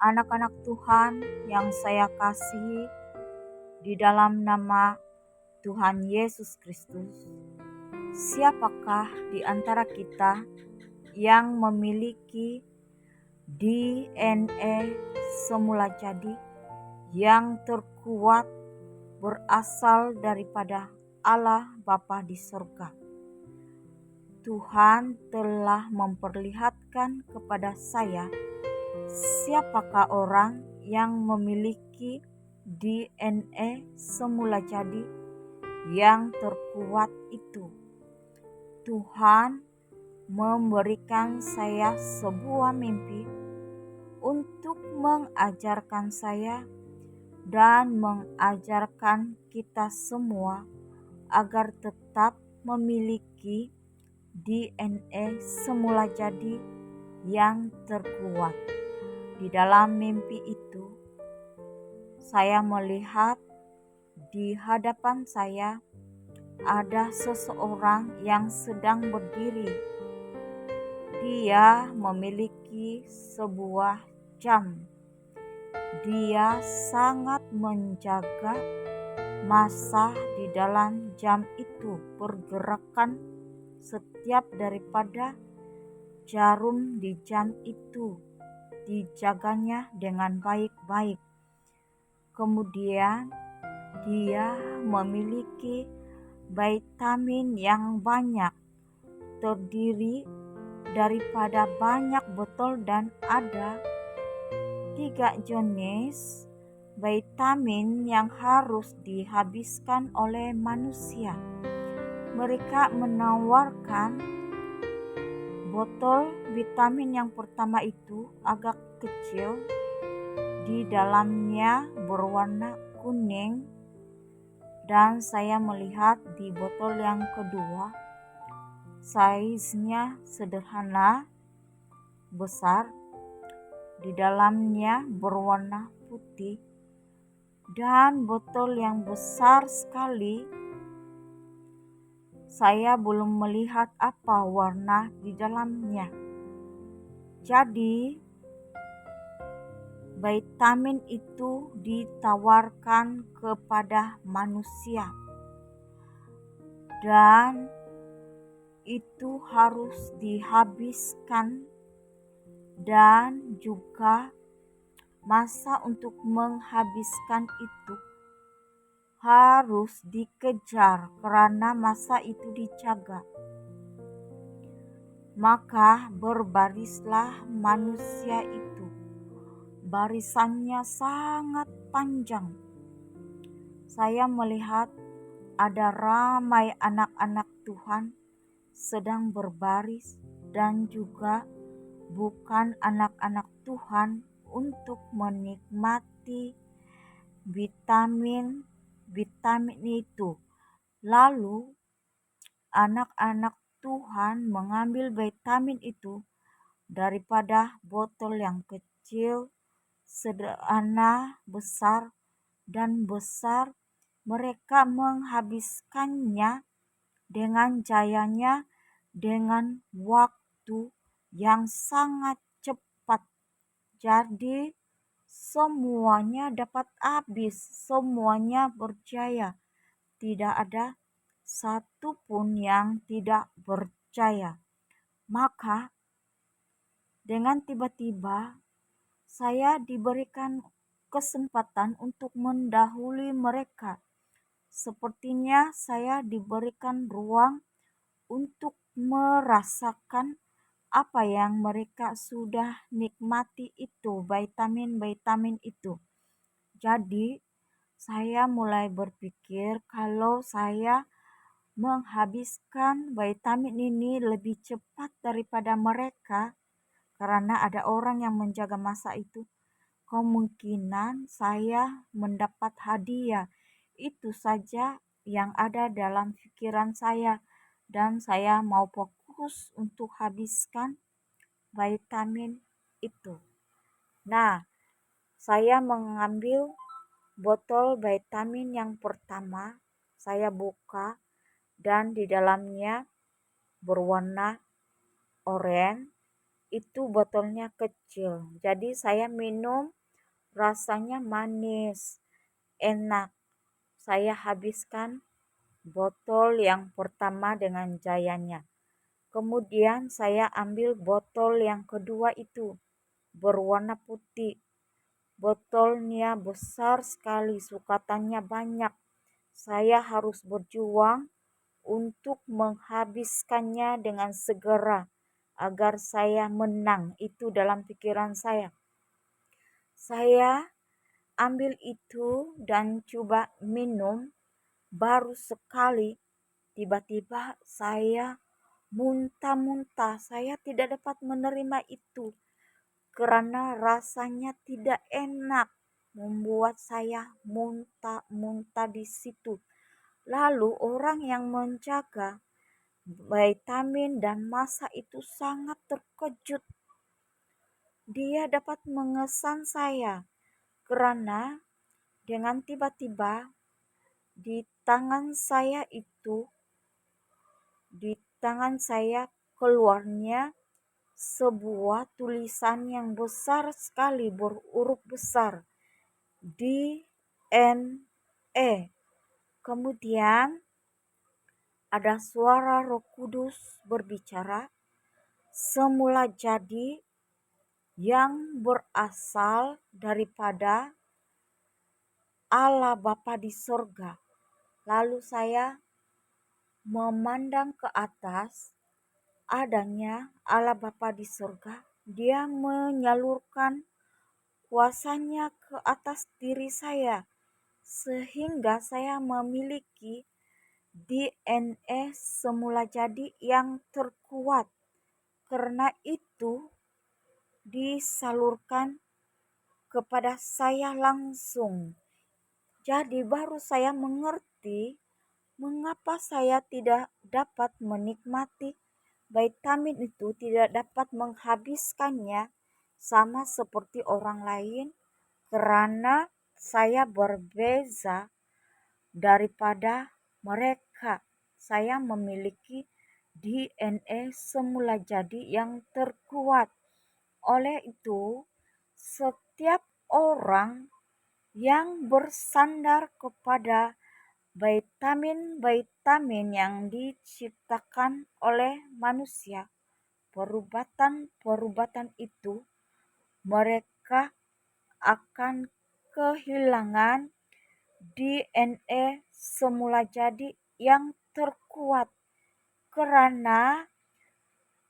Anak-anak Tuhan yang saya kasihi, di dalam nama Tuhan Yesus Kristus, siapakah di antara kita yang memiliki DNA semula jadi yang terkuat berasal daripada Allah Bapa di surga? Tuhan telah memperlihatkan kepada saya siapakah orang yang memiliki DNA semula jadi yang terkuat itu. Tuhan memberikan saya sebuah mimpi untuk mengajarkan saya dan mengajarkan kita semua agar tetap memiliki DNA semula jadi yang terkuat. Di dalam mimpi itu, saya melihat di hadapan saya ada seseorang yang sedang berdiri. Dia memiliki sebuah jam. Dia sangat menjaga masa di dalam jam itu, pergerakan setiap daripada jarum di jam itu dijaganya dengan baik-baik. Kemudian dia memiliki vitamin yang banyak, terdiri daripada banyak botol dan ada 3 jenis vitamin yang harus dihabiskan oleh manusia. Mereka menawarkan botol vitamin yang pertama itu agak kecil, di dalamnya berwarna kuning, dan saya melihat di botol yang kedua size-nya sederhana, besar, di dalamnya berwarna putih, dan botol yang besar sekali. Saya belum melihat apa warna di dalamnya. Jadi, vitamin itu ditawarkan kepada manusia, dan itu harus dihabiskan, dan juga masa untuk menghabiskan itu harus dikejar karena masa itu dijaga. Maka berbarislah manusia itu. Barisannya sangat panjang. Saya melihat ada ramai anak-anak Tuhan sedang berbaris, dan juga bukan anak-anak Tuhan untuk menikmati vitamin itu. Lalu anak-anak Tuhan mengambil vitamin itu daripada botol yang kecil, sederhana, besar, dan besar. Mereka menghabiskannya dengan jayanya, dengan waktu yang sangat cepat. Jadi semuanya dapat habis, semuanya berjaya. Tidak ada satu pun yang tidak berjaya. Maka dengan tiba-tiba saya diberikan kesempatan untuk mendahului mereka. Sepertinya saya diberikan ruang untuk merasakan apa yang mereka sudah nikmati itu, vitamin-vitamin itu. Jadi saya mulai berpikir kalau saya menghabiskan vitamin ini lebih cepat daripada mereka, karena ada orang yang menjaga masa itu, kemungkinan saya mendapat hadiah. Itu saja yang ada dalam pikiran saya, dan saya mau fokus untuk habiskan vitamin itu. Nah, saya mengambil botol vitamin yang pertama, saya buka, dan di dalamnya berwarna oranye, itu botolnya kecil. Jadi saya minum, rasanya manis, enak. Saya habiskan botol yang pertama dengan jayanya. Kemudian saya ambil botol yang kedua itu berwarna putih. Botolnya besar sekali, sukatannya banyak. Saya harus berjuang untuk menghabiskannya dengan segera agar saya menang. Itu dalam pikiran saya. Saya ambil itu dan coba minum. Baru sekali tiba-tiba saya muntah-muntah. Saya tidak dapat menerima itu karena rasanya tidak enak, membuat saya muntah-muntah di situ. Lalu orang yang menjaga vitamin dan masa itu sangat terkejut. Dia dapat mengesan saya karena dengan tiba-tiba di tangan saya itu, di tangan saya keluarnya sebuah tulisan yang besar sekali berhuruf besar DNA. Kemudian ada suara Roh Kudus berbicara, semula jadi yang berasal daripada Allah Bapa di sorga. Lalu saya memandang ke atas, adanya Allah Bapa di sorga. Dia menyalurkan kuasanya ke atas diri saya, sehingga saya memiliki DNA semula jadi yang terkuat. Karena itu disalurkan kepada saya langsung. Jadi baru saya mengerti mengapa saya tidak dapat menikmati vitamin itu, tidak dapat menghabiskannya sama seperti orang lain, karena saya berbeza daripada mereka. Saya memiliki DNA semula jadi yang terkuat. Oleh itu, setiap orang yang bersandar kepada vitamin-vitamin yang diciptakan oleh manusia, perubatan-perubatan itu, mereka akan kehilangan DNA semula jadi yang terkuat, karena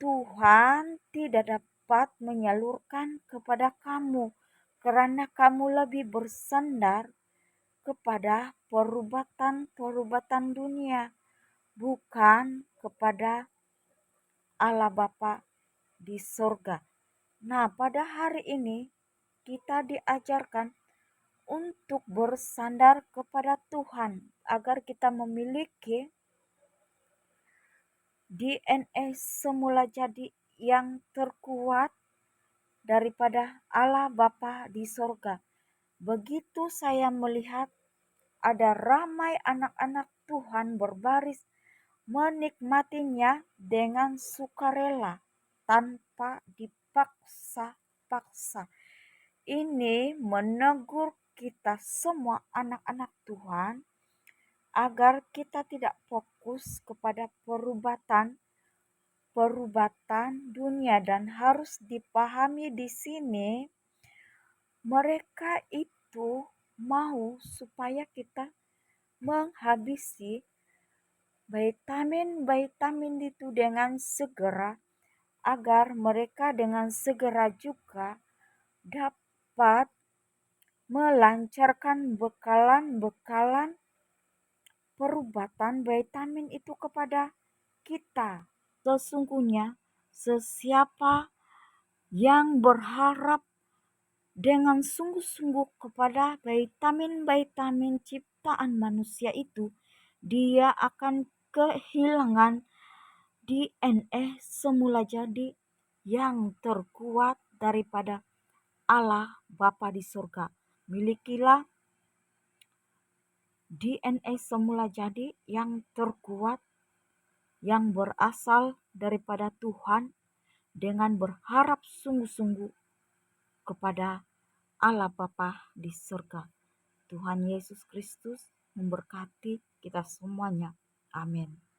Tuhan tidak dapat menyalurkan kepada kamu karena kamu lebih bersandar kepada perubatan-perubatan dunia, bukan kepada Allah Bapa di sorga. Nah, pada hari ini kita diajarkan untuk bersandar kepada Tuhan agar kita memiliki DNA semula jadi yang terkuat daripada Allah Bapa di sorga. Begitu saya melihat ada ramai anak-anak Tuhan berbaris menikmatinya dengan sukarela tanpa dipaksa-paksa. Ini menegur kita semua anak-anak Tuhan agar kita tidak fokus kepada perubatan dunia, dan harus dipahami di sini mereka itu mau supaya kita menghabisi vitamin-vitamin itu dengan segera agar mereka dengan segera juga dapat melancarkan bekalan-bekalan perubatan vitamin itu kepada kita. Sesungguhnya sesiapa yang berharap dengan sungguh-sungguh kepada vitamin-vitamin ciptaan manusia itu, dia akan kehilangan DNA semula jadi yang terkuat daripada Allah Bapa di surga. Milikilah DNA semula jadi yang terkuat yang berasal daripada Tuhan, dengan berharap sungguh-sungguh kepada Allah Bapa di surga. Tuhan Yesus Kristus memberkati kita semuanya. Amin.